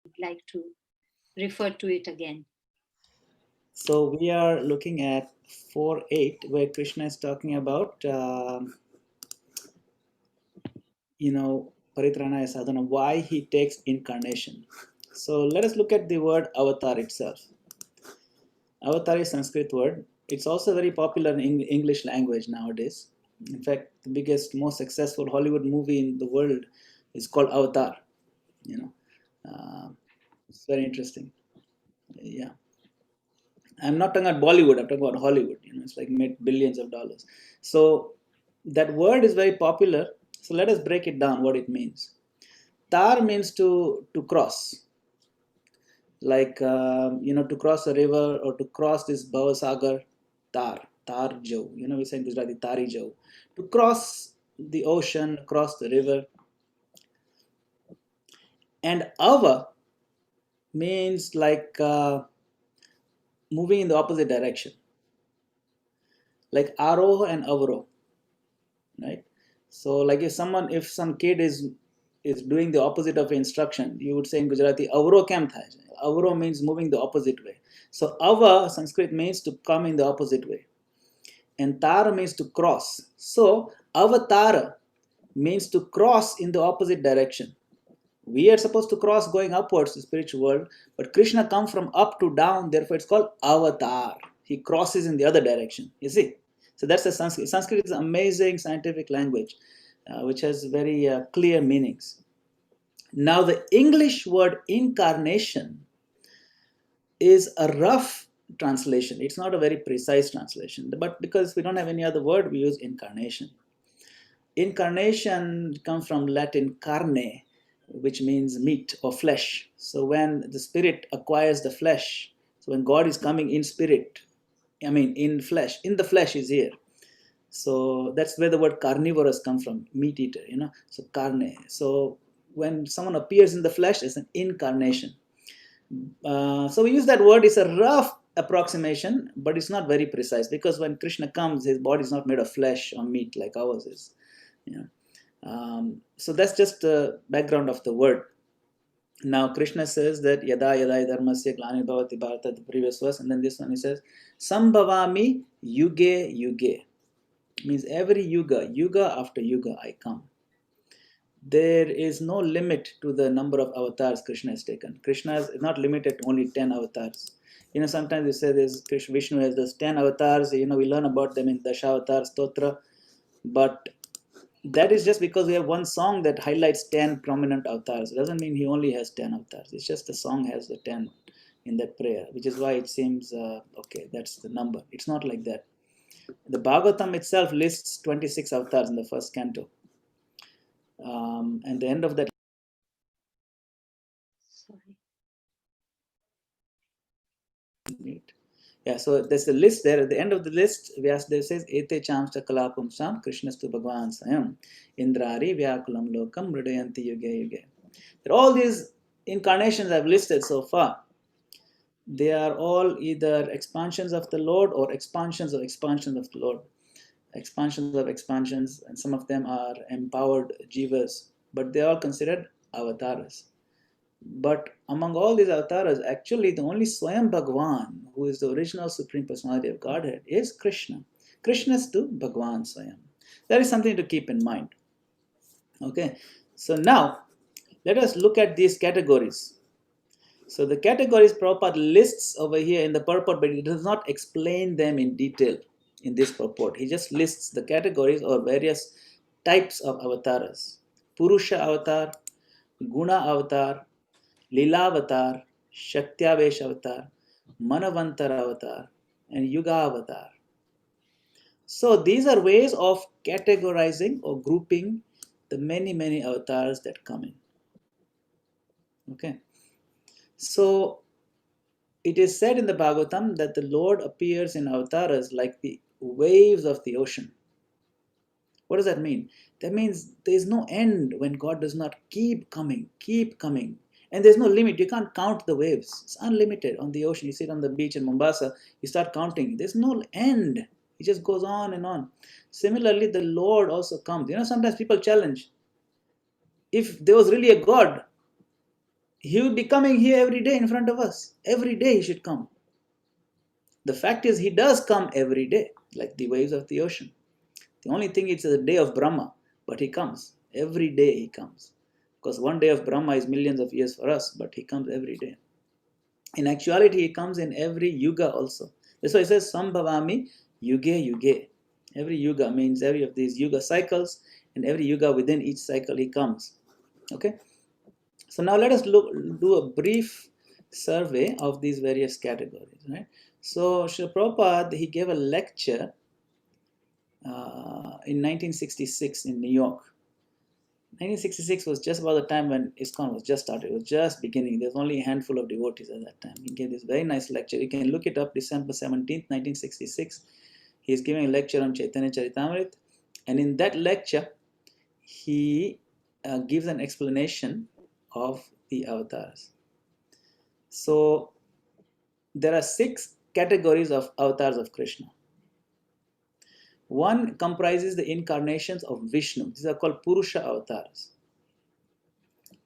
I'd like to refer to it again. So we are looking at 4.8, where Krishna is talking about, Paritranaya Sadhana, why he takes incarnation. So let us look at the word avatar itself. Avatar is Sanskrit word. It's also very popular in English language nowadays. In fact, the biggest, most successful Hollywood movie in the world is called Avatar. You know, it's very interesting. Yeah, I'm not talking about Bollywood. I'm talking about Hollywood. It's like made billions of dollars. So that word is very popular. So let us break it down. What it means. Tar means to cross, like to cross a river or to cross this Bhavasagar. Tar jo. We say in Gujarati tari jo. To cross the ocean, cross the river. And ava means like moving in the opposite direction, like aroh and avroh, right? So like if some kid is doing the opposite of instruction, you would say in Gujarati avro kam થાય છે. Avro means moving the opposite way. So ava Sanskrit means to come in the opposite way, and tar means to cross. So avatar means to cross in the opposite direction. We are supposed to cross going upwards to spiritual world, but Krishna comes from up to down, therefore it's called avatar. He crosses in the other direction, you see. So that's the Sanskrit. Sanskrit is an amazing scientific language, which has very clear meanings. Now the English word incarnation is a rough translation. It's not a very precise translation, but because we don't have any other word, we use incarnation. Incarnation comes from Latin carne, which means meat or flesh. So when the spirit acquires the flesh, so when God is coming in spirit, in flesh, in the flesh is here. So that's where the word carnivorous comes from, meat eater, So carne. So when someone appears in the flesh, it's an incarnation. So we use that word. It's a rough approximation, but it's not very precise, because when Krishna comes, his body is not made of flesh or meat like ours is. So that's just the background of the word. Now Krishna says that yada yada dharmasya glani bhavati bharata, the previous verse, and then this one he says sambhavami yuge yuge, means every yuga after yuga I come. There is no limit to the number of avatars Krishna has taken. Krishna is not limited to only 10 avatars. Sometimes we say this Vishnu has those 10 avatars. We learn about them in Dashavatar Stotra, but that is just because we have one song that highlights 10 prominent avatars. It doesn't mean he only has 10 avatars. It's just the song has the 10 in that prayer, which is why it seems, okay, that's the number. It's not like that. The Bhagavatam itself lists 26 avatars in the first canto. And the end of that. Sorry. Yeah, so there's a list there. At the end of the list, Vyasadeva says, Ete chamsta kalapumsam Krishnastu Bhagavan Sayam Indrari Vyakulam Lokam Hridayanti Yuge Yuge. There are all these incarnations I've listed so far. They are all either expansions of the Lord or expansions of the Lord. Expansions of expansions, and some of them are empowered jivas, but they are all considered avatars. But among all these avatars, actually the only Swayam Bhagwan, who is the original Supreme Personality of Godhead, is Krishna. Krishna is to Bhagwan Swayam. That is something to keep in mind. Okay, so now let us look at these categories. So the categories Prabhupada lists over here in the purport, but he does not explain them in detail in this purport. He just lists the categories or various types of avatars. Purusha avatar, Guna avatar, Lilavatar, Shaktyavesh avatar, Manavantar avatar, and Yuga avatar. So these are ways of categorizing or grouping the many, many avatars that come in. Okay. So it is said in the Bhagavatam that the Lord appears in avatars like the waves of the ocean. What does that mean? That means there is no end when God does not keep coming. And there's no limit. You can't count the waves. It's unlimited on the ocean. You sit on the beach in Mombasa, you start counting. There's no end. It just goes on and on. Similarly, the Lord also comes. Sometimes people challenge. If there was really a God, He would be coming here every day in front of us. Every day he should come. The fact is, he does come every day, like the waves of the ocean. The only thing is the day of Brahma, but he comes. Every day he comes. Because one day of Brahma is millions of years for us, but he comes every day. In actuality, he comes in every yuga also. That's why it says Sambhavami Yuge Yuge. Every yuga means every of these yuga cycles, and every yuga within each cycle he comes. Okay? So now let us do a brief survey of these various categories. Right? So Srila Prabhupada, he gave a lecture in 1966 in New York. 1966 was just about the time when ISKCON was just started. It was just beginning. There was only a handful of devotees at that time. He gave this very nice lecture. You can look it up, December 17th, 1966. He's giving a lecture on Chaitanya Charitamrita. And in that lecture, he gives an explanation of the avatars. So there are 6 categories of avatars of Krishna. One comprises the incarnations of Vishnu. These are called Purusha avatars.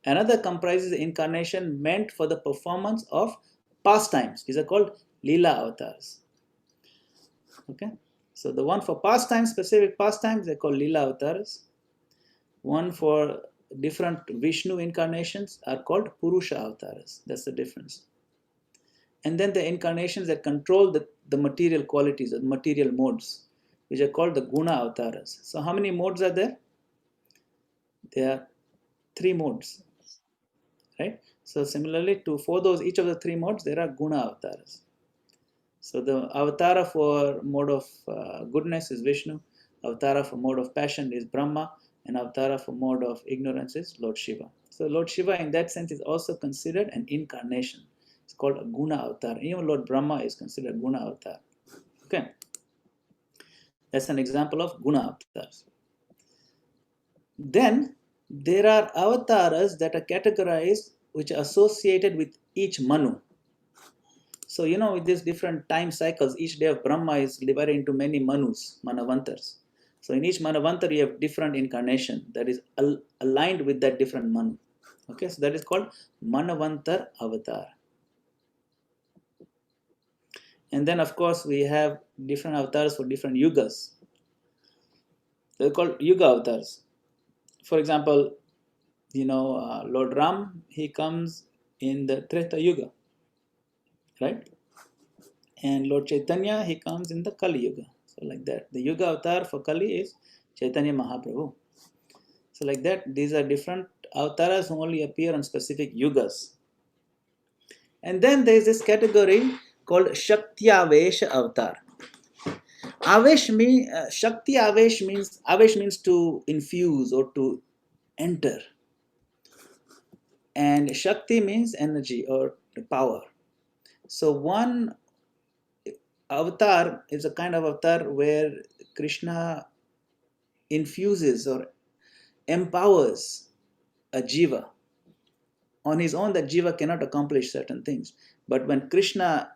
Another comprises the incarnation meant for the performance of pastimes. These are called Leela avatars. Okay, so the one for pastimes, specific pastimes, they're called Leela avatars. One for different Vishnu incarnations are called Purusha avatars. That's the difference. And then the incarnations that control the material qualities or material modes, which are called the Guna avatars. So how many modes are there? There are 3 modes. Right? So similarly, for those each of the 3 modes, there are Guna avatars. So the avatara for mode of goodness is Vishnu, avatara for mode of passion is Brahma, and avatara for mode of ignorance is Lord Shiva. So Lord Shiva in that sense is also considered an incarnation. It's called a Guna avatar. Even Lord Brahma is considered Guna avatar. Okay, that's an example of Guna avatars. Then there are avatars that are categorized which are associated with each Manu. So, with these different time cycles, each day of Brahma is divided into many Manus, Manavantars. So, in each Manavantar, you have different incarnation that is aligned with that different Manu. Okay, so that is called Manavantar Avatar. And then, of course, we have different avatars for different yugas. They're called Yuga avatars. For example, Lord Ram, he comes in the Treta Yuga, right? And Lord Chaitanya, he comes in the Kali Yuga. So like that. The Yuga avatar for Kali is Chaitanya Mahaprabhu. So like that, these are different avatars who only appear on specific yugas. And then there is this category called Shakti-Avesh avatar. Avesh means to infuse or to enter. And Shakti means energy or power. So one avatar is a kind of avatar where Krishna infuses or empowers a jiva. On his own, that jiva cannot accomplish certain things. But when Krishna,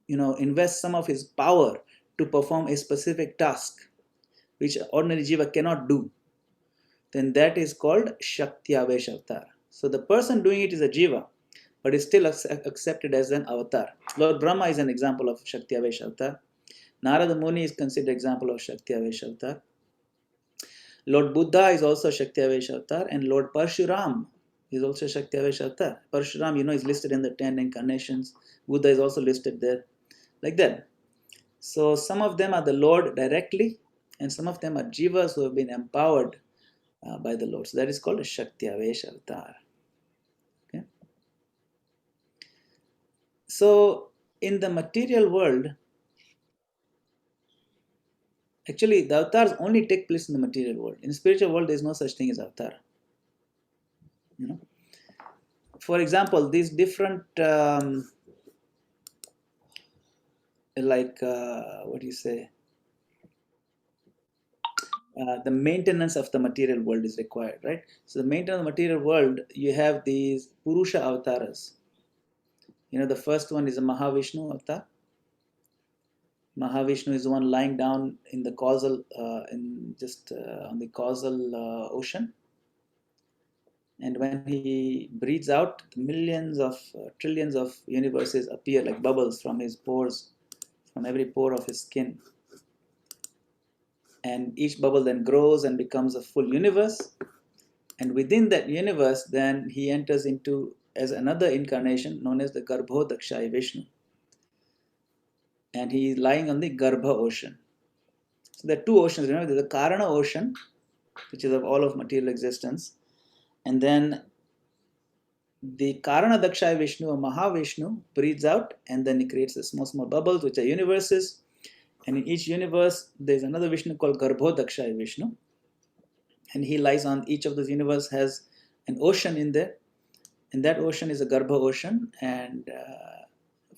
invests some of his power to perform a specific task, which ordinary jiva cannot do, then that is called Shakti Avesh avatar. So the person doing it is a jiva, but is still accepted as an avatar. Lord Brahma is an example of Shakti Avesh avatar. Narada Muni is considered example of Shakti Avesh avatar. Lord Buddha is also Shakti Avesh avatar, and Lord Parshuram is also Shakti Avesh avatar. Parshuram, is listed in the 10 incarnations. Buddha is also listed there, like that. So some of them are the Lord directly, and some of them are jivas who have been empowered by the Lord. So that is called a Shakti Avesh avatar. Okay. So in the material world, actually the avatars only take place in the material world. In the spiritual world, there is no such thing as avatar. For example, these different what do you say? The maintenance of the material world is required, right? So the maintenance of the material world, you have these Purusha avatars. The first one is a Mahavishnu avatar. Mahavishnu is the one lying down in the causal, on the causal ocean. And when he breathes out, millions of trillions of universes appear like bubbles from his pores, from every pore of his skin. And each bubble then grows and becomes a full universe. And within that universe, then he enters into as another incarnation known as the Garbhodakshaya Vishnu. And he is lying on the Garbha ocean. So there are two oceans, remember, there's the Karana ocean, which is of all of material existence. And then the Karana Dakshaya Vishnu or Mahavishnu breathes out, and then he creates the small, small bubbles, which are universes. And in each universe, there's another Vishnu called Garbhodakshaya Vishnu. And he lies on each of those universe has an ocean in there. And that ocean is a Garbha ocean. And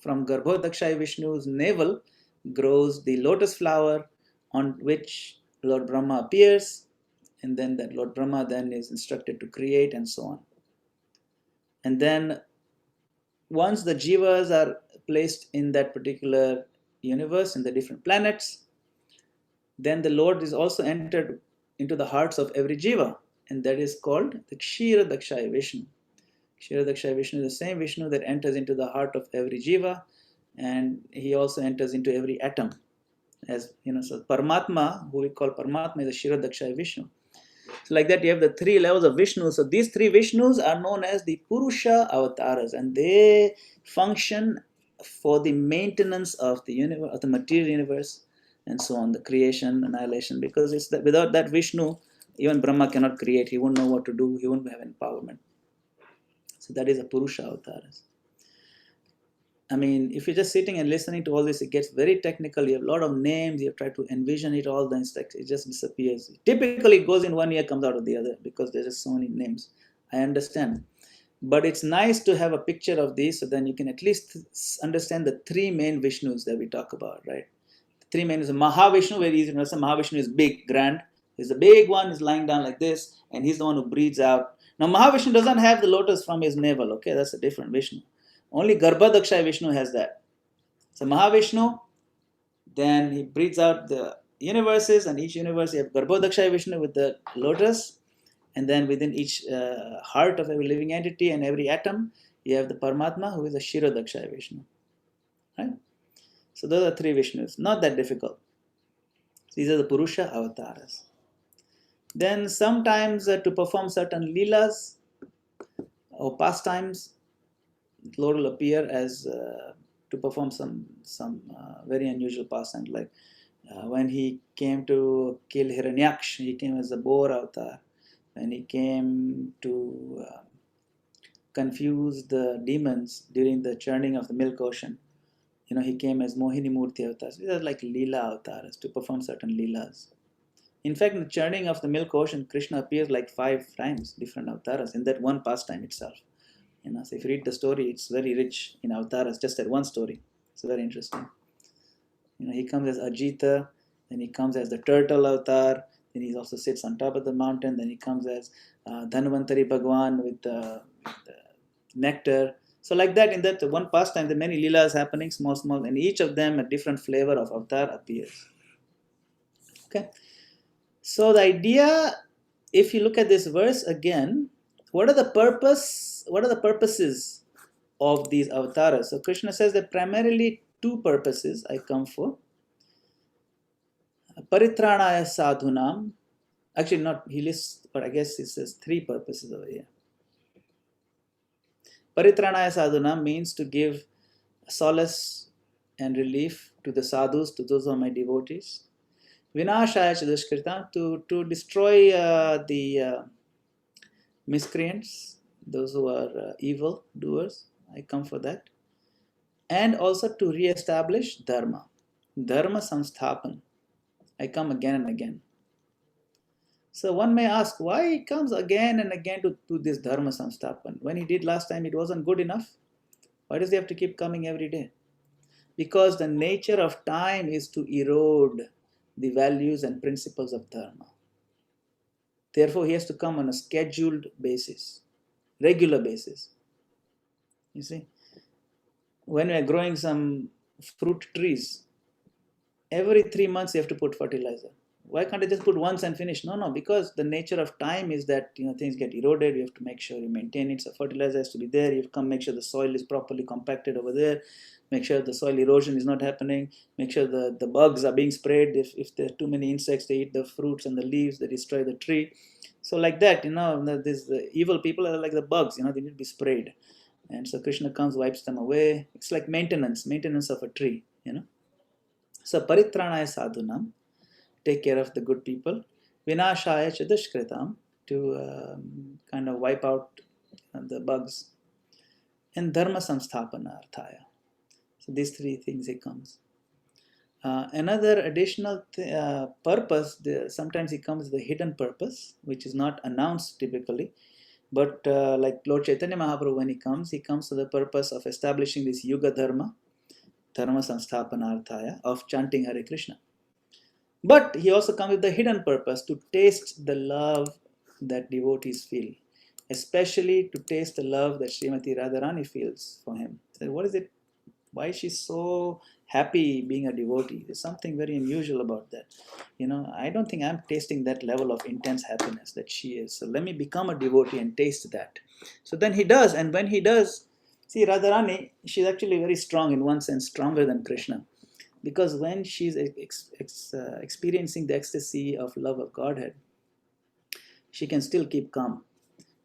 from Garbhodakshaya Vishnu's navel grows the lotus flower on which Lord Brahma appears. And then that Lord Brahma then is instructed to create and so on. And then once the jivas are placed in that particular universe, in the different planets, then the Lord is also entered into the hearts of every jiva, and that is called the Kshira Dakshaya Vishnu. Kshira Dakshaya Vishnu is the same Vishnu that enters into the heart of every jiva, and he also enters into every atom. As you know, so Paramatma, who we call Paramatma, is the Kshira Dakshaya Vishnu. So like that, you have the three levels of Vishnu. So these three Vishnus are known as the Purusha avatars, and they function for the maintenance of the universe, of the material universe, and so on, the creation, annihilation. Because it's that without that Vishnu, even Brahma cannot create. He won't know what to do. He won't have empowerment. So that is a Purusha avatars. I mean, if you're just sitting and listening to all this, it gets very technical. You have a lot of names. You have tried to envision it all. Then it just disappears. Typically, it goes in one ear, comes out of the other because there's just so many names. I understand. But it's nice to have a picture of these so then you can at least understand the three main Vishnus that we talk about, right? The three main is Mahavishnu, very easy to understand. Mahavishnu is big, grand. He's the big one, he's lying down like this, and he's the one who breathes out. Now, Mahavishnu doesn't have the lotus from his navel, okay? That's a different Vishnu. Only Garbhodakshaya Vishnu has that. So Mahavishnu, then he breathes out the universes, and each universe you have Garbhodakshaya Vishnu with the lotus, and then within each heart of every living entity and every atom, you have the Paramatma who is the Shirodakshaya Vishnu. Right? So those are three Vishnus. Not that difficult. These are the Purusha avatars. Then sometimes to perform certain leelas or pastimes, Lord will appear as to perform some very unusual pastimes, like when he came to kill Hiranyaksh, he came as a boar avatar. When he came to confuse the demons during the churning of the milk ocean, he came as Mohini Murti avatars. These are like Leela avatars to perform certain Leelas. In fact, in the churning of the milk ocean, Krishna appears like 5 times, different avatars, in that one pastime itself. So if you read the story, it's very rich in avatars, just that one story. It's very interesting. He comes as Ajita, then he comes as the turtle avatar, then he also sits on top of the mountain, then he comes as Dhanvantari Bhagwan with the nectar. So like that, in that one pastime, there are many leelas happening, small, small, and each of them a different flavor of avatar appears. Okay. So the idea, if you look at this verse again, what are the purposes of these avatars? So Krishna says that primarily 2 purposes I come for. Paritranaya sadhunam. Actually, not he lists, but I guess he says 3 purposes over here. Paritranaya sadhunam means to give solace and relief to the sadhus, to those who are my devotees. Vinashaya Chadushkritam, to destroy the miscreants, those who are evil doers. I come for that. And also to re-establish Dharma. Dharma Samsthapan. I come again and again. So one may ask, why he comes again and again to do this Dharma Samsthapan? When he did last time, it wasn't good enough. Why does he have to keep coming every day? Because the nature of time is to erode the values and principles of Dharma. Therefore, he has to come on a scheduled basis, regular basis. You see, when we are growing some fruit trees, every 3 months you have to put fertilizer. Why can't I just put once and finish? No, because the nature of time is that things get eroded. You have to make sure you maintain it. So fertilizer has to be there. You have to come make sure the soil is properly compacted over there. Make sure the soil erosion is not happening. Make sure the bugs are being sprayed. If there are too many insects, they eat the fruits and the leaves, they destroy the tree. So like that, these evil people are like the bugs, they need to be sprayed. And so Krishna comes, wipes them away. It's like maintenance of a tree. So paritranaya sadhunam, take care of the good people. Vinashaya cha dushkritam, to kind of wipe out the bugs. And dharma samsthapana arthaya. So these three things he comes. Another additional purpose, sometimes he comes the hidden purpose, which is not announced typically. But like Lord Chaitanya Mahaprabhu, when he comes for the purpose of establishing this Yuga Dharma Samsthapanarthaya, of chanting Hare Krishna. But he also comes with the hidden purpose to taste the love that devotees feel, especially to taste the love that Srimati Radharani feels for him. So what is it? Why is she so happy being a devotee? There's something very unusual about that. I don't think I'm tasting that level of intense happiness that she is. So let me become a devotee and taste that. So then he does, and when he does, see, Radharani, she's actually very strong in one sense, stronger than Krishna. Because when she's experiencing the ecstasy of love of Godhead, she can still keep calm.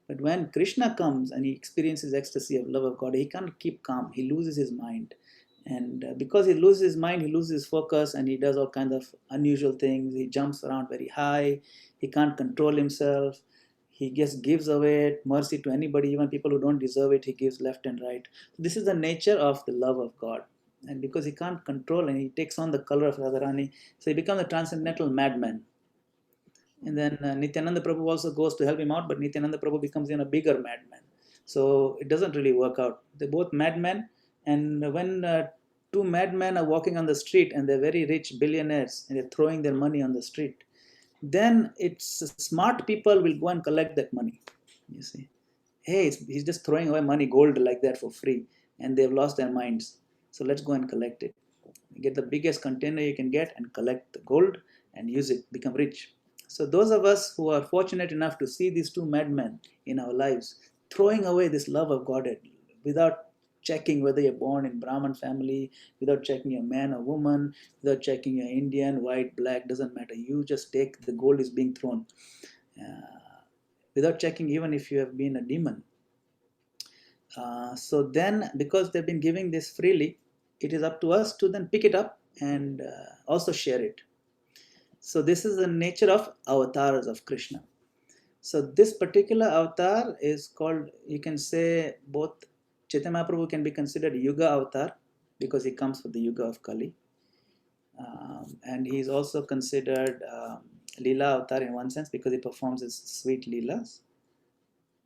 But when Krishna comes and he experiences ecstasy of love of God, he can't keep calm. He loses his mind. And because he loses his mind, he loses his focus, and he does all kinds of unusual things. He jumps around very high. He can't control himself. He just gives away mercy to anybody, even people who don't deserve it. He gives left and right. This is the nature of the love of God. And because he can't control, and he takes on the color of Radharani, so he becomes a transcendental madman. And then Nityananda Prabhu also goes to help him out, but Nityananda Prabhu becomes a bigger madman. So it doesn't really work out. They're both madmen, and when two madmen are walking on the street and they're very rich billionaires and they're throwing their money on the street, then it's smart people will go and collect that money. You see, hey, he's just throwing away money, gold like that for free, and they've lost their minds. So let's go and collect it. Get the biggest container you can get and collect the gold and use it, become rich. So those of us who are fortunate enough to see these two madmen in our lives throwing away this love of Godhead without checking whether you're born in Brahman family, without checking you're man or woman, without checking you're Indian, white, black, doesn't matter. You just take the gold is being thrown. Without checking even if you have been a demon. So then, because they've been giving this freely, it is up to us to then pick it up and also share it. So this is the nature of avatars of Krishna. So this particular avatar is called, you can say, both Chaitanya Mahaprabhu can be considered Yuga avatar because he comes for the Yuga of Kali. And he is also considered Leela avatar in one sense because he performs his sweet Leelas.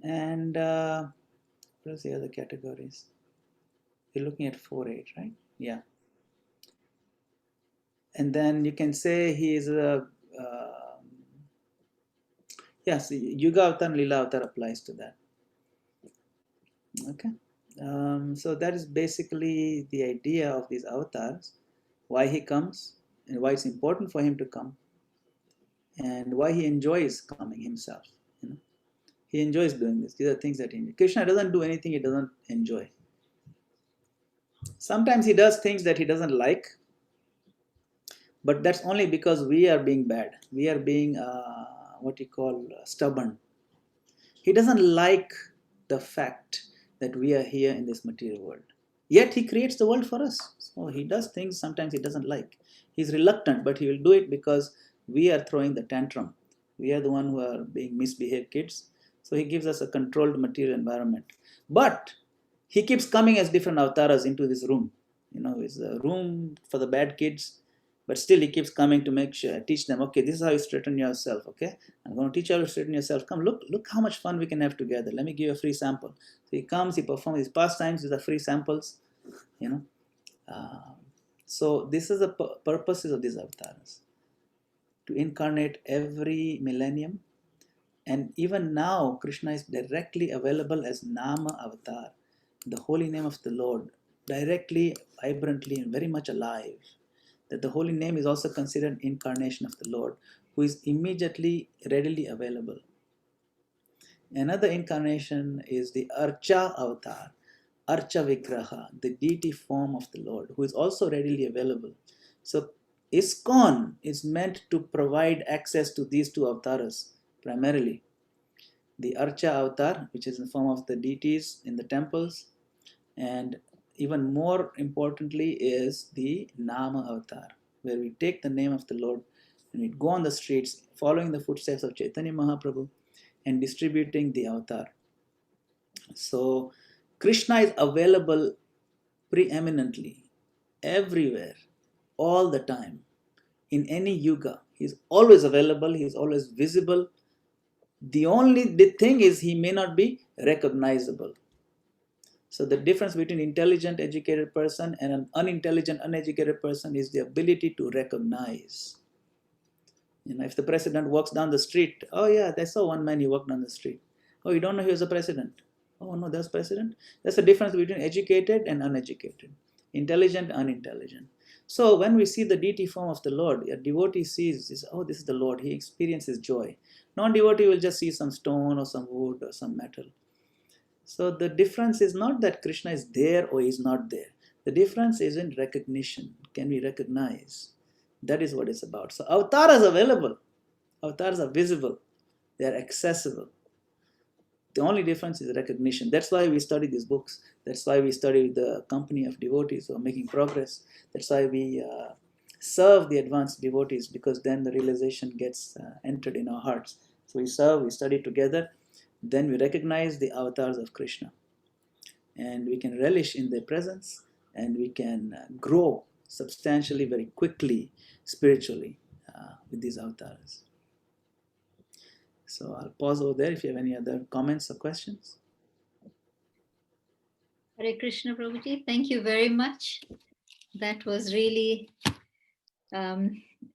And what are the other categories? You're looking at 4.8, right? Yeah. And then you can say he is a yes, Yuga Avatar and Lila Avatar applies to that. Okay. So that is basically the idea of these avatars, why he comes and why it's important for him to come and why he enjoys coming himself. He enjoys doing this. These are things that he enjoys. Krishna doesn't do anything he doesn't enjoy. Sometimes he does things that he doesn't like, but that's only because we are being bad. We are being what you call stubborn. He doesn't like the fact that we are here in this material world. Yet he creates the world for us. So he does things sometimes he doesn't like. He's reluctant, but he will do it because we are throwing the tantrum. We are the one who are being misbehaved kids. So he gives us a controlled material environment. But he keeps coming as different avatars into this room. It's a room for the bad kids, but still he keeps coming to make sure, teach them, okay, this is how you straighten yourself, okay? I'm going to teach you how to straighten yourself. Come, look how much fun we can have together. Let me give you a free sample. So he comes, he performs his pastimes with the free samples, So this is the purposes of these avatars. To incarnate every millennium. And even now, Krishna is directly available as Nama Avatar, the holy name of the Lord, directly, vibrantly, and very much alive. That the holy name is also considered incarnation of the Lord, who is immediately readily available. Another incarnation is the Archa avatar, Archa Vigraha, the deity form of the Lord, who is also readily available. So ISKCON is meant to provide access to these two avatars primarily. The Archa avatar, which is in the form of the deities in the temples, and even more importantly is the Nama avatar, where we take the name of the Lord and we go on the streets following the footsteps of Chaitanya Mahaprabhu and distributing the avatar. So Krishna is available preeminently everywhere, all the time, in any yuga. He's always available, he's always visible. The only thing is he may not be recognizable. So the difference between intelligent, educated person and an unintelligent, uneducated person is the ability to recognize. If the president walks down the street, oh yeah, I saw one man, he walked down the street. Oh, you don't know he was a president? Oh no, that's president. That's the difference between educated and uneducated, intelligent, unintelligent. So when we see the deity form of the Lord, a devotee sees, oh, this is the Lord. He experiences joy. Non-devotee will just see some stone or some wood or some metal. So the difference is not that Krishna is there or is not there. The difference is in recognition. Can we recognize? That is what it's about. So avatars are available. Avatars are visible. They are accessible. The only difference is recognition. That's why we study these books. That's why we study the company of devotees who are making progress. That's why we serve the advanced devotees, because then the realization gets entered in our hearts. So we serve, we study together, then we recognize the avatars of Krishna. And we can relish in their presence, and we can grow substantially, very quickly, spiritually with these avatars. So I'll pause over there if you have any other comments or questions. Hare Krishna, Prabhuji. Thank you very much. That was really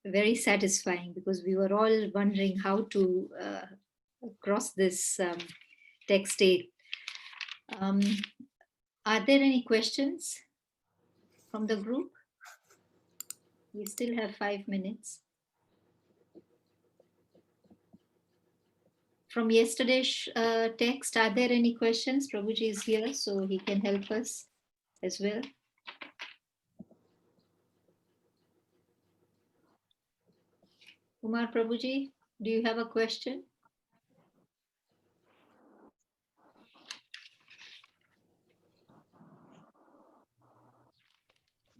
very satisfying, because we were all wondering how to cross this text 8. Are there any questions from the group? We still have 5 minutes. From yesterday's text, are there any questions? Prabhuji is here, so he can help us as well. Kumar Prabhuji, do you have a question?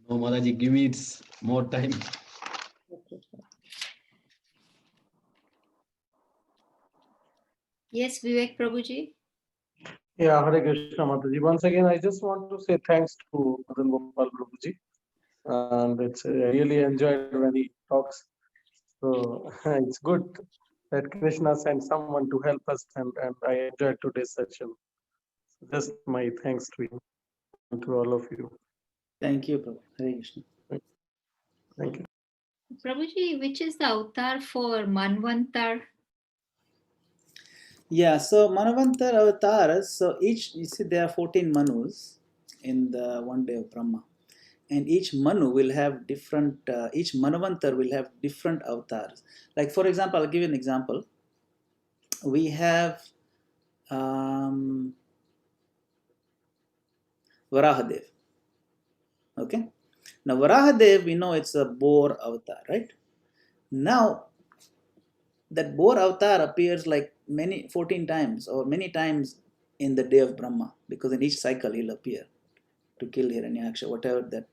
No, Mataji, give me more time. Okay. Yes, Vivek Prabhuji. Yeah, Hare Krishna Mataji. Once again, I just want to say thanks to Madan Gopal Prabhuji. And I really enjoyed when he talks. So it's good that Krishna sent someone to help us, and I enjoyed today's session. So just my thanks to him and to all of you. Thank you, Prabhu. Hare Krishna. Thank you. Prabhuji, which is the avatar for Manvantar? Yeah, so Manavantar avatars, so each, you see, there are 14 Manus in the one day of Brahma. And each Manu will have different, each Manavantar will have different avatars. Like, for example, I'll give you an example. We have Varahadev. Okay? Now, Varahadev, we know it's a boar avatar, right? Now, that boar avatar appears like 14 times or many times in the day of Brahma, because in each cycle he'll appear to kill Hiranyaksha, whatever that,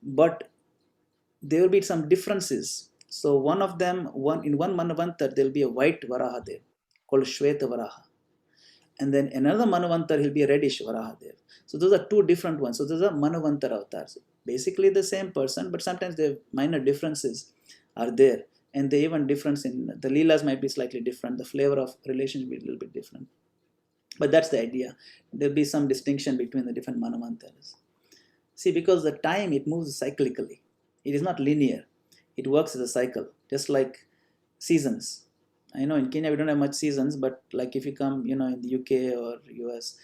But there will be some differences. So one of them, in one Manavantar, there will be a white Varahadev called Shweta Varaha. And then another Manavantar, he'll be a reddish Varahadev. So those are two different ones. So those are Manavantar avatars. Basically the same person, but sometimes the minor differences are there. And they even difference in the Leelas might be slightly different. The flavor of relationship will be a little bit different. But that's the idea. There'll be some distinction between the different Manavantars. See, because the time, it moves cyclically. It is not linear. It works as a cycle, just like seasons. I know in Kenya we don't have much seasons, but like if you come, in the UK or US,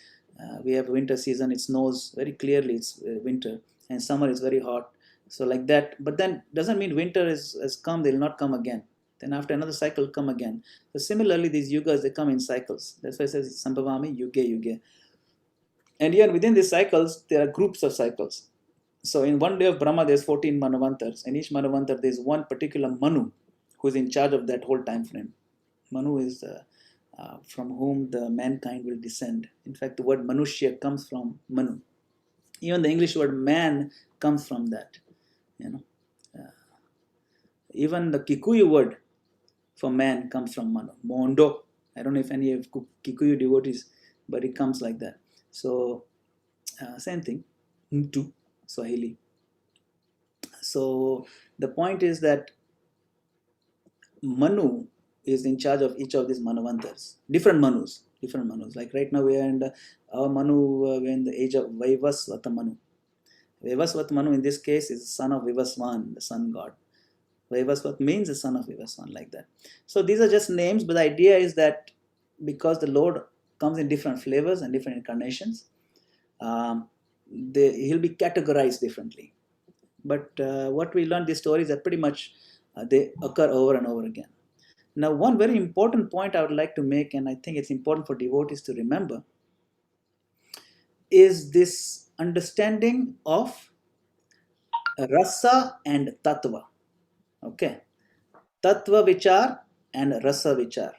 we have winter season. It snows very clearly. It's winter, and summer is very hot. So like that. But then doesn't mean winter has come. They'll not come again. Then after another cycle come again. So similarly, these yugas, they come in cycles. That's why it says Sambhavami Yuge Yuge. And even within these cycles, there are groups of cycles. So in one day of Brahma, there's 14 Manavantars. In each Manavantar, there's one particular Manu who's in charge of that whole time frame. Manu is from whom the mankind will descend. In fact, the word Manushya comes from Manu. Even the English word man comes from that. Even the Kikuyu word for man comes from Manu. Mondo. I don't know if any of Kikuyu devotees, but it comes like that. So same thing. Mtu, Swahili. So the point is that Manu is in charge of each of these Manavantars. Different Manus. Like right now we are in our Manu, we're in the age of Vaivasvata Manu. Vaivasvata Manu in this case is the son of Vivaswan, the sun god. Vaivasvat means the son of Vivaswan, like that. So these are just names, but the idea is that because the Lord comes in different flavors and different incarnations, he'll be categorized differently. But what we learn, these stories are pretty much, they occur over and over again. Now, one very important point I would like to make, and I think it's important for devotees to remember, is this understanding of rasa and tattva. Okay. Tattva vichar and rasa vichar.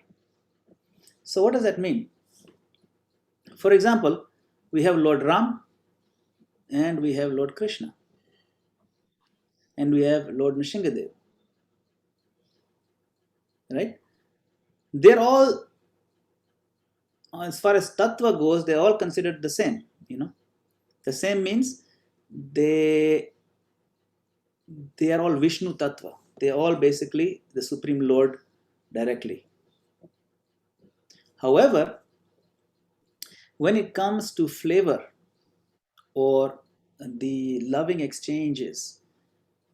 So what does that mean? For example, we have Lord Ram and we have Lord Krishna and we have Lord Nrsingadev. Right? They're all, as far as tattva goes, they're all considered the same. The same means they are all Vishnu tattva. They are all basically the Supreme Lord directly. However, when it comes to flavor or the loving exchanges,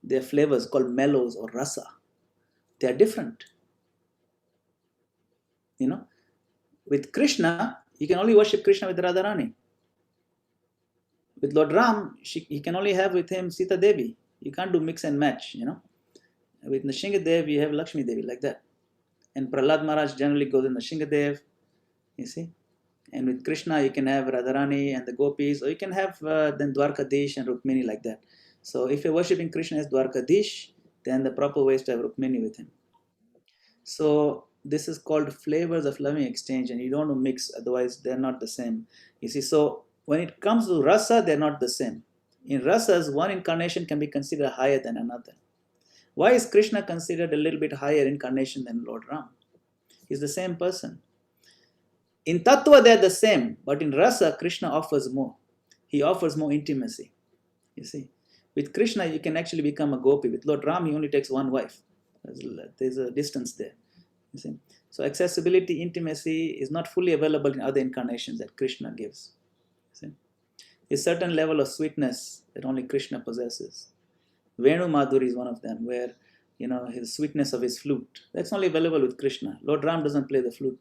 their flavors called mellows or rasa, they are different. With Krishna, you can only worship Krishna with Radharani. With Lord Ram, he can only have with him Sita Devi. You can't do mix and match. With Nrsingadev, you have Lakshmi Devi, like that. And Prahlad Maharaj generally goes in Nrsingadev, you see. And with Krishna, you can have Radharani and the gopis, or you can have then Dwarkadish and Rukmini, like that. So if you're worshipping Krishna as Dwarkadish, then the proper way is to have Rukmini with him. So this is called flavors of loving exchange, and you don't want to mix, otherwise they're not the same. You see, so when it comes to rasa, they're not the same. In rasas, one incarnation can be considered higher than another. Why is Krishna considered a little bit higher incarnation than Lord Ram? He's the same person. In tattva, they're the same, but in rasa, Krishna offers more. He offers more intimacy. You see, with Krishna, you can actually become a gopi. With Lord Ram, he only takes one wife. There's a distance there. You see, so accessibility, intimacy is not fully available in other incarnations that Krishna gives. You see, a certain level of sweetness that only Krishna possesses. Venu Madhuri is one of them, where his sweetness of his flute, that's only available with Krishna. Lord Ram doesn't play the flute.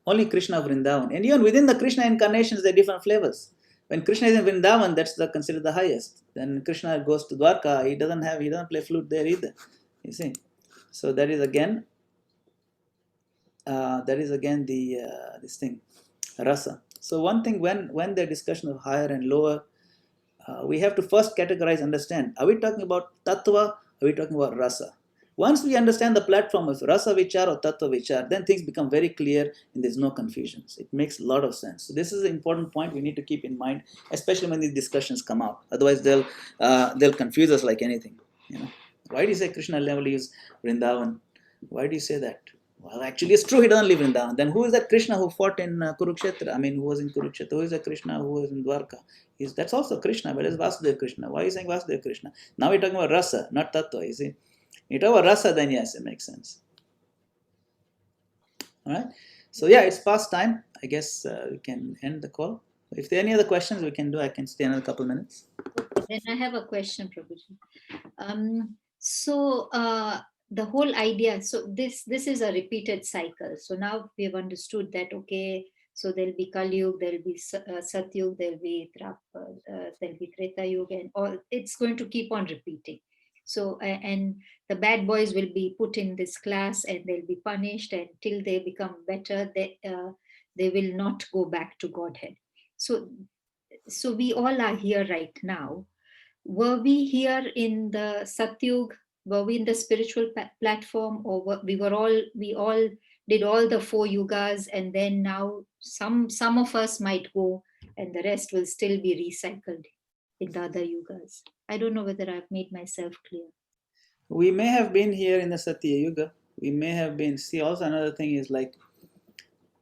Only Krishna of Vrindavan. And even within the Krishna incarnations, there are different flavors. When Krishna is in Vrindavan, that's considered the highest. Then Krishna goes to Dwarka, he doesn't play flute there either. You see, so that is again the this thing, rasa. So one thing, when the discussion of higher and lower, we have to first categorize, understand, are we talking about tattva, are we talking about rasa? Once we understand the platform of rasa vichar or tattva vichar, then things become very clear and there's no confusions. It makes a lot of sense. So this is an important point we need to keep in mind, especially when these discussions come out. Otherwise, they'll confuse us like anything. Why do you say Krishna never leaves Vrindavan? Why do you say that? Well, actually, it's true, he doesn't live in Vrindavan. Then who is that Krishna who fought in Kurukshetra? Who was in Kurukshetra? Who is that Krishna who was in Dwarka? That's also Krishna, but it's Vasudeva Krishna. Why are you saying Vasudeva Krishna? Now we're talking about rasa, not tattva, you see. You talk about rasa, then yes, it makes sense. All right. So yeah, it's past time. I guess we can end the call. If there are any other questions, we can do. I can stay another couple of minutes. Then I have a question, Prabhuji. So the whole idea, so this is a repeated cycle. So now we have understood that, okay, so there'll be Kali Yuga, there'll be Satyug, there'll be Treta Yuga, and all. It's going to keep on repeating. So and the bad boys will be put in this class and they'll be punished until they become better. They will not go back to Godhead. So we all are here right now. Were we here in the Satyug? Were we in the spiritual platform, or we all did all the 4 yugas, and then now some of us might go, and the rest will still be recycled in the other yugas. I don't know whether I've made myself clear. We may have been here in the Satya Yuga. We may have been. See, also another thing is like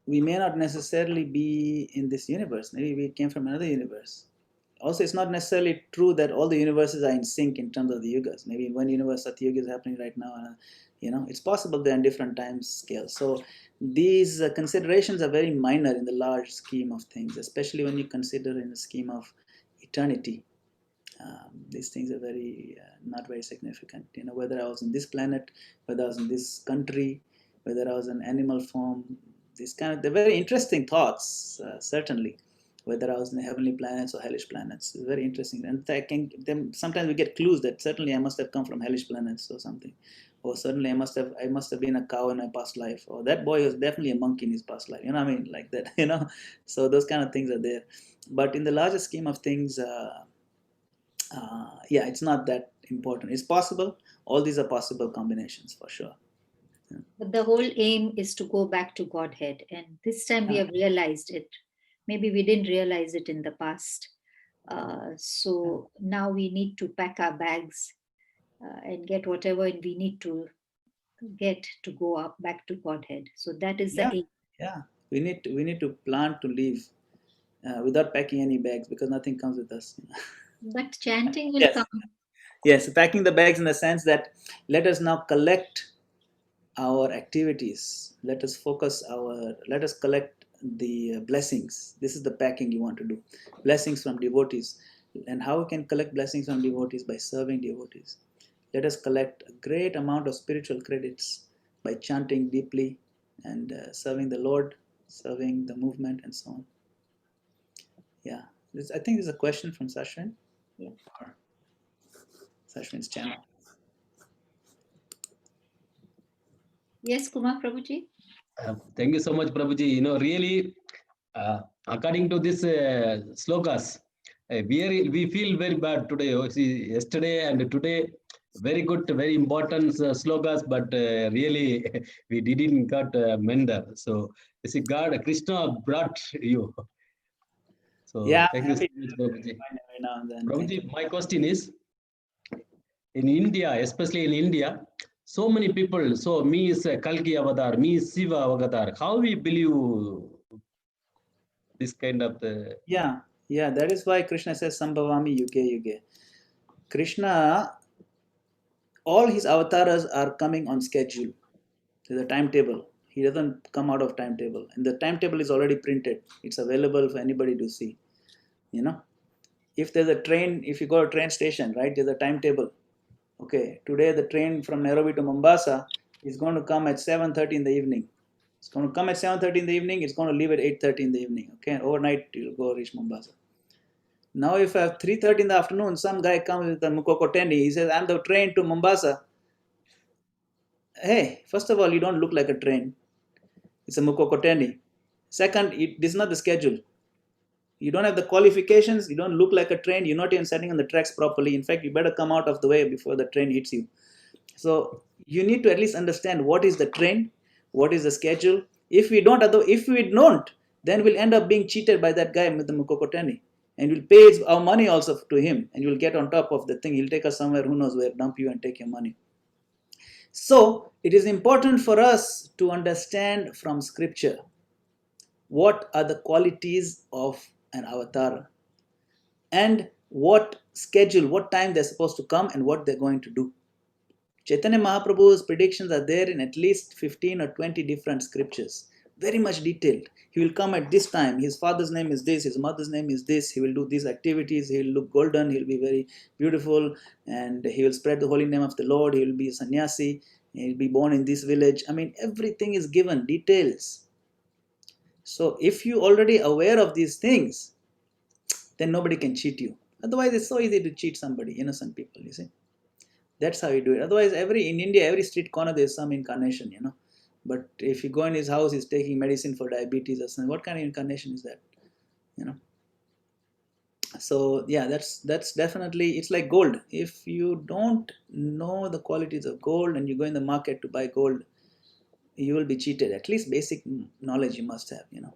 we may not necessarily be in this universe. Maybe we came from another universe. Also, it's not necessarily true that all the universes are in sync in terms of the yugas. Maybe in one universe, Satya Yuga is happening right now. It's possible they're in different time scales. So these considerations are very minor in the large scheme of things, especially when you consider in the scheme of eternity. These things are very not very significant. Whether I was in this planet, whether I was in this country, whether I was in animal form, they're very interesting thoughts, certainly. Whether I was in the heavenly planets or hellish planets, it's very interesting. And sometimes we get clues that certainly I must have come from hellish planets or something, or certainly I must have been a cow in my past life, or that boy was definitely a monkey in his past life. What I mean, like that. So those kind of things are there. But in the larger scheme of things, it's not that important. It's possible. All these are possible combinations for sure. But the whole aim is to go back to Godhead, and this time we have realized it. Maybe we didn't realize it in the past. So now we need to pack our bags and get whatever we need to get to go up back to Godhead. So that is the aim. Yeah. We need to plan to leave without packing any bags, because nothing comes with us. But chanting will come. Yes, packing the bags in the sense that let us now collect our activities. Let us collect the blessings. This is the packing you want to do. Blessings from devotees. And how we can collect blessings from devotees? By serving devotees. Let us collect a great amount of spiritual credits by chanting deeply and serving the Lord, serving the movement, and so on. Yeah, I think there's a question from Sashwin. Yeah. Sashwin's channel. Yes, Kumar Prabhuji. Thank you so much, Prabhuji. Really, according to this slokas, we feel very bad today. See, yesterday and today, very good, very important slokas, but really we didn't got mender. So, you see, God, Krishna brought you. So, thank you so much, Prabhuji. Prabhuji, my question is, in India, especially in India, so many people, so me is Kalki avatar, me is Shiva avatar. How we believe this kind of the... Yeah, that is why Krishna says Sambhavami Yuge Yuge. Krishna, all his avatars are coming on schedule. There's a timetable. He doesn't come out of timetable. And the timetable is already printed. It's available for anybody to see. If there's a train, if you go to a train station, right, there's a timetable. Okay, today the train from Nairobi to Mombasa is going to come at 7:30 in the evening. It's going to come at 7:30 in the evening. It's going to leave at 8:30 in the evening. Okay, overnight you'll go reach Mombasa. Now, if at 3:30 in the afternoon, some guy comes with a mukokoteni, he says, "I'm the train to Mombasa." Hey, first of all, you don't look like a train. It's a mukokoteni. Second, this is not the schedule. You don't have the qualifications. You don't look like a train. You're not even sitting on the tracks properly. In fact, you better come out of the way before the train hits you. So you need to at least understand what is the train, what is the schedule. If we don't, then we'll end up being cheated by that guy with the mukokoteni. And we'll pay our money also to him. And we'll get on top of the thing. He'll take us somewhere, who knows where, dump you and take your money. So it is important for us to understand from scripture what are the qualities of an avatar and what schedule, what time they're supposed to come and what they're going to do. Chaitanya Mahaprabhu's predictions are there in at least 15 or 20 different scriptures, very much detailed. He will come at this time, his father's name is this, his mother's name is this, he will do these activities, he will look golden, he will be very beautiful, and he will spread the holy name of the Lord, he will be a sannyasi, he will be born in this village. I mean, everything is given, details. So if you're already aware of these things, then nobody can cheat you. Otherwise, it's so easy to cheat somebody, innocent people, you see. That's how you do it. Otherwise, in India, every street corner there's some incarnation, you know. But if you go in his house, he's taking medicine for diabetes or something. What kind of incarnation is that? You know. So yeah, that's definitely, it's like gold. If you don't know the qualities of gold and you go in the market to buy gold, you will be cheated. At least basic knowledge you must have, you know.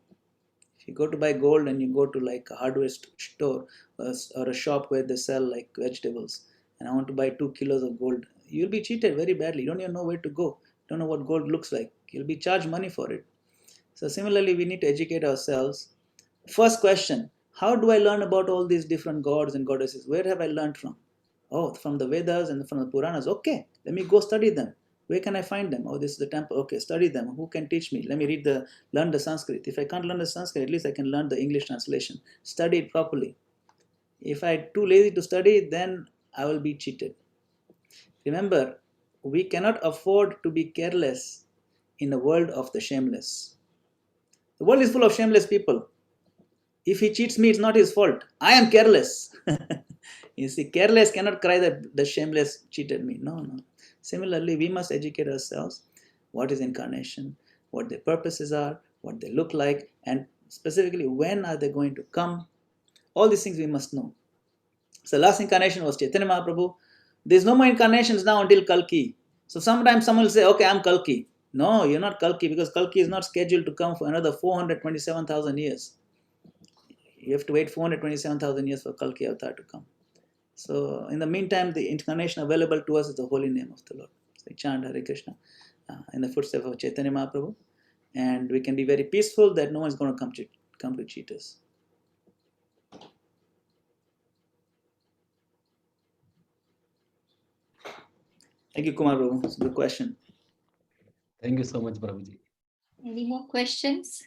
If you go to buy gold and you go to like a hardware store or a shop where they sell like vegetables, and I want to buy 2 kilos of gold, you'll be cheated very badly. You don't even know where to go. You don't know what gold looks like. You'll be charged money for it. So similarly, we need to educate ourselves. First question, how do I learn about all these different gods and goddesses? Where have I learned from? Oh, from the Vedas and from the Puranas. Okay, let me go study them. Where can I find them? Oh, this is the temple. Okay, study them. Who can teach me? Let me learn the Sanskrit. If I can't learn the Sanskrit, at least I can learn the English translation. Study it properly. If I'm too lazy to study, then I will be cheated. Remember, we cannot afford to be careless in a world of the shameless. The world is full of shameless people. If he cheats me, it's not his fault. I am careless. You see, careless cannot cry that the shameless cheated me. No, no. Similarly, we must educate ourselves. What is incarnation? What their purposes are? What they look like? And specifically, when are they going to come? All these things we must know. So last incarnation was Chaitanya Mahaprabhu. There's no more incarnations now until Kalki. So sometimes someone will say, okay, I'm Kalki. No, you're not Kalki, because Kalki is not scheduled to come for another 427,000 years. You have to wait 427,000 years for Kalki Avatar to come. So in the meantime, the incarnation available to us is the holy name of the Lord. So we chant Hare Krishna in the footsteps of Chaitanya Mahaprabhu, and we can be very peaceful that no one's going to come to cheat us. Thank you, Kumar Prabhu. It's a good question. Thank you so much, Prabhuji. Any more questions?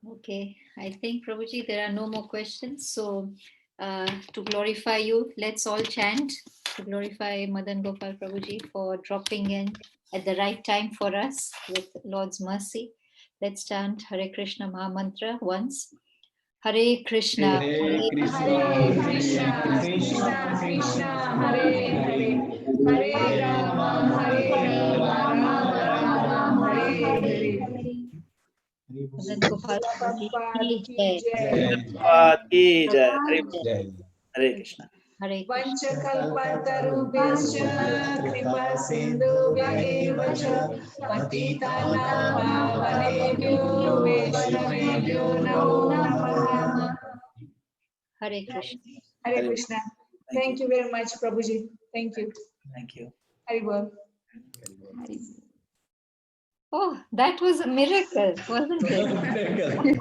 Okay, I think, Prabhuji, there are no more questions. So to glorify you, let's all chant to glorify Madan Gopal Prabhuji for dropping in at the right time for us with Lord's mercy. Let's chant Hare Krishna Maha Mantra once. Hare Krishna, Hare Krishna, Hare Krishna, Krishna Krishna, Hare Hare, Hare Rama, Rama Rama, Hare Hare. Madan Gopal Prabhuji ki Jai. Prabhupada ki jai. Jai. Hare Krishna. Hare Krishna. Vanchakalpatarubhyascha kripa sindhubhya cha patitanam pavanebhyo vaishnavebhyo namo namaha. Hare Krishna. Hare Krishna. Thank you very much, Prabhuji. Thank you. Thank you. Haribol. Oh, that was a miracle, wasn't it?